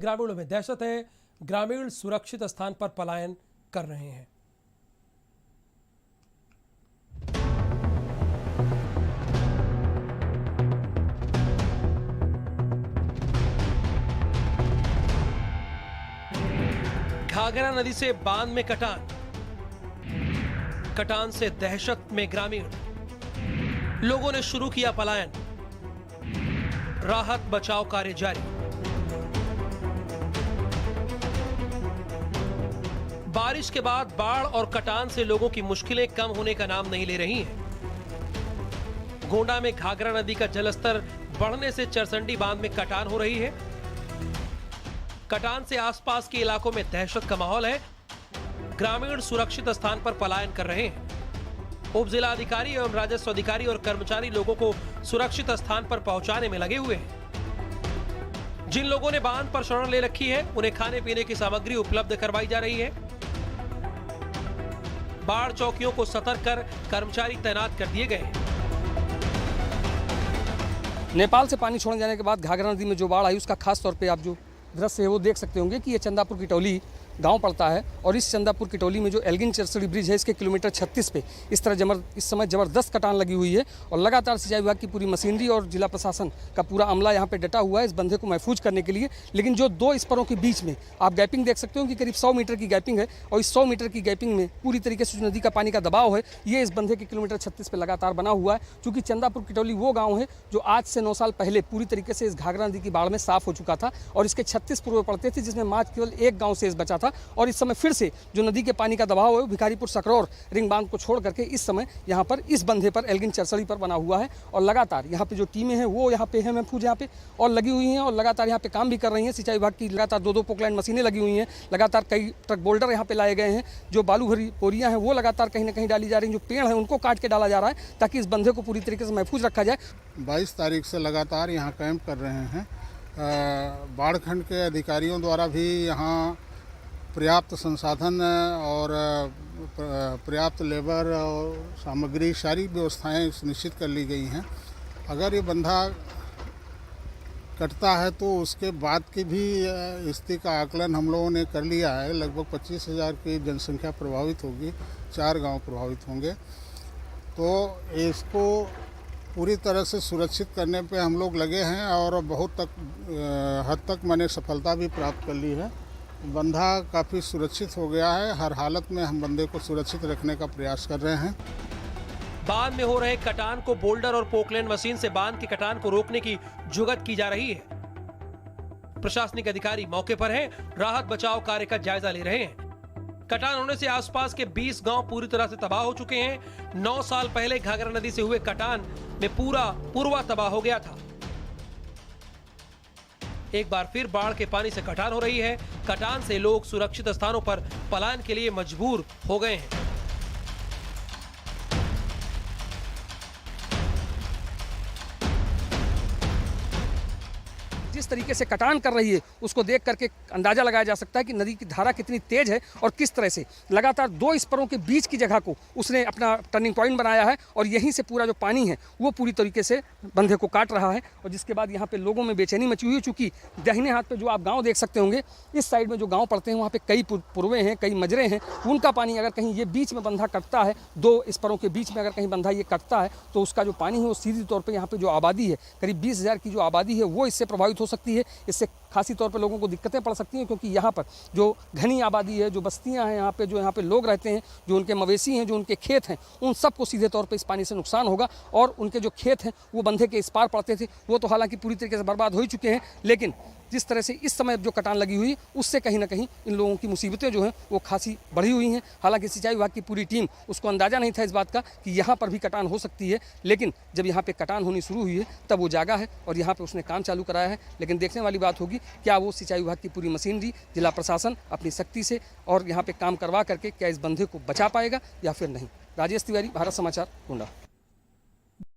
ग्रामीणों में दहशत है। ग्रामीण सुरक्षित स्थान पर पलायन कर रहे हैं। घाघरा नदी से बांध में कटान, कटान से दहशत में ग्रामीण, लोगों ने शुरू किया पलायन। राहत बचाव कार्य जारी। बारिश के बाद बाढ़ और कटान से लोगों की मुश्किलें कम होने का नाम नहीं ले रही हैं। गोंडा में घाघरा नदी का जलस्तर बढ़ने से चरसंडी बांध में कटान हो रही है। कटान से आसपास के इलाकों में दहशत का माहौल है। ग्रामीण सुरक्षित स्थान पर पलायन कर रहे हैं। उप जिला अधिकारी एवं राजस्व अधिकारी और कर्मचारी लोगों को सुरक्षित स्थान पर पहुंचाने में लगे हुए हैं। जिन लोगों ने बांध पर शरण ले रखी है, उन्हें खाने पीने की सामग्री उपलब्ध करवाई जा रही है। बाढ़ चौकियों को सतर्क कर कर्मचारी तैनात कर दिए गए। नेपाल से पानी छोड़ने जाने के बाद घाघरा नदी में जो बाढ़ आई, उसका खास तौर पे आप जो दृश्य है वो देख सकते होंगे कि ये चंदापुर किटौली गांव पड़ता है। और इस चंदापुर किटौली में जो एल्गिन चरसड़ी ब्रिज है, इसके किलोमीटर 36 पे इस समय जबरदस्त कटान लगी हुई है। और लगातार सिंचाई विभाग की पूरी मशीनरी और जिला प्रशासन का पूरा अमला यहाँ पे डटा हुआ है इस बंधे को महफूज करने के लिए। लेकिन जो दो स्परों के बीच में आप गैपिंग देख सकते हो कि करीब 100 मीटर की गैपिंग है। और इस 100 मीटर की गैपिंग में पूरी तरीके से जो नदी का पानी का दबाव है, ये इस बंधे के किलोमीटर 36 पे लगातार बना हुआ है। चूँकि चंदापुर किटौली वो गाँव है जो आज से 9 साल पहले पूरी तरीके से इस घाघरा नदी की बाढ़ में साफ हो चुका था। और इसके 36 पूर्व पड़ते थे, जिसमें मात्र केवल एक गाँव शेष बचा था। और इस समय फिर से जो नदी के पानी का दबाव है, भिखारीपुर सकरौर रिंग बांध को छोड़ करके इस समय यहाँ पर इस बंधे पर एल्गिन चरसड़ी पर बना हुआ है। और लगातार यहाँ पे जो टीमें हैं वो यहाँ पे है महफूज यहाँ पे और लगी हुई हैं और लगातार यहाँ पे काम भी कर रही हैं। सिंचाई विभाग की लगातार 2-2 पोकलैंड मशीनें लगी हुई हैं। लगातार कई ट्रक बोल्डर यहाँ पे लाए गए हैं। जो बालू भरी बोरियां हैं वो लगातार कहीं ना कहीं डाली जा रही हैं। जो पेड़ हैं उनको काट के डाला जा रहा है ताकि इस बंधे को पूरी तरीके से महफूज रखा जाए। 22 तारीख से लगातार यहाँ कैंप कर रहे हैं। बाढ़ खंड के अधिकारियों द्वारा भी यहाँ पर्याप्त संसाधन और पर्याप्त लेबर और सामग्री, सारी व्यवस्थाएं सुनिश्चित कर ली गई हैं। अगर ये बंधा कटता है तो उसके बाद की भी स्थिति का आकलन हम लोगों ने कर लिया है। लगभग 25,000 की जनसंख्या प्रभावित होगी, 4 गांव प्रभावित होंगे। तो इसको पूरी तरह से सुरक्षित करने पे हम लोग लगे हैं और बहुत हद तक मैंने सफलता भी प्राप्त कर ली है। बंधा काफ़ी सुरक्षित हो गया है। हर हालत में हम बंदे को सुरक्षित रखने का प्रयास कर रहे हैं। बांध में हो रहे कटान को बोल्डर और पोकलैंड मशीन से बांध के कटान को रोकने की जुगत की जा रही है। प्रशासनिक अधिकारी मौके पर हैं, राहत बचाव कार्य का जायजा ले रहे हैं। कटान होने से आसपास के 20 गांव पूरी तरह से तबाह हो चुके हैं। 9 साल पहले घाघरा नदी से हुए कटान में पूरा पूर्वा तबाह हो गया था। एक बार फिर बाढ़ के पानी से कटान हो रही है। कटान से लोग सुरक्षित स्थानों पर पलायन के लिए मजबूर हो गए हैं। जिस तरीके से कटान कर रही है उसको देख करके अंदाजा लगाया जा सकता है कि नदी की धारा कितनी तेज है और किस तरह से लगातार 2 स्परों के बीच की जगह को उसने अपना टर्निंग पॉइंट बनाया है। और यहीं से पूरा जो पानी है वो पूरी तरीके से बंधे को काट रहा है। और जिसके बाद यहाँ पे लोगों में बेचैनी मची हुई है। चूँकि दाहिने हाथ पे जो आप गाँव देख सकते होंगे, इस साइड में जो गाँव पड़ते हैं वहाँ पे कई पुरवे हैं, कई मजरे हैं। उनका पानी अगर कहीं ये बीच में बंधा कटता है, 2 स्परों के बीच में अगर कहीं बंधा ये कटता है, तो उसका जो पानी है वो सीधी तौर पर यहाँ पे जो आबादी है, करीब 20,000 की जो आबादी है, वो इससे प्रभावित हो सकती है। इससे खासी तौर पर लोगों को दिक्कतें पड़ सकती हैं, क्योंकि यहाँ पर जो घनी आबादी है, जो बस्तियाँ हैं यहाँ पे लोग रहते हैं, जो उनके मवेशी हैं, जो उनके खेत हैं, उन सबको सीधे तौर पे इस पानी से नुकसान होगा। और उनके जो खेत हैं वो बंधे के इस पार पड़ते थे, वो तो हालांकि पूरी तरीके से बर्बाद हो ही चुके हैं। लेकिन जिस तरह से इस समय जो कटान लगी हुई, उससे कहीं ना कहीं इन लोगों की मुसीबतें जो हैं वो खासी बढ़ी हुई हैं। हालांकि सिंचाई विभाग की पूरी टीम, उसको अंदाज़ा नहीं था इस बात का कि यहाँ पर भी कटान हो सकती है। लेकिन जब यहाँ पे कटान होनी शुरू हुई है तब वो जागा है और यहाँ पे उसने काम चालू कराया है। लेकिन देखने वाली बात होगी क्या वो सिंचाई विभाग की पूरी मशीनरी, जिला प्रशासन अपनी शक्ति से और यहाँ पे काम करवा करके क्या इस बंधे को बचा पाएगा या फिर नहीं। राजेश तिवारी, भारत समाचार, गोंडा।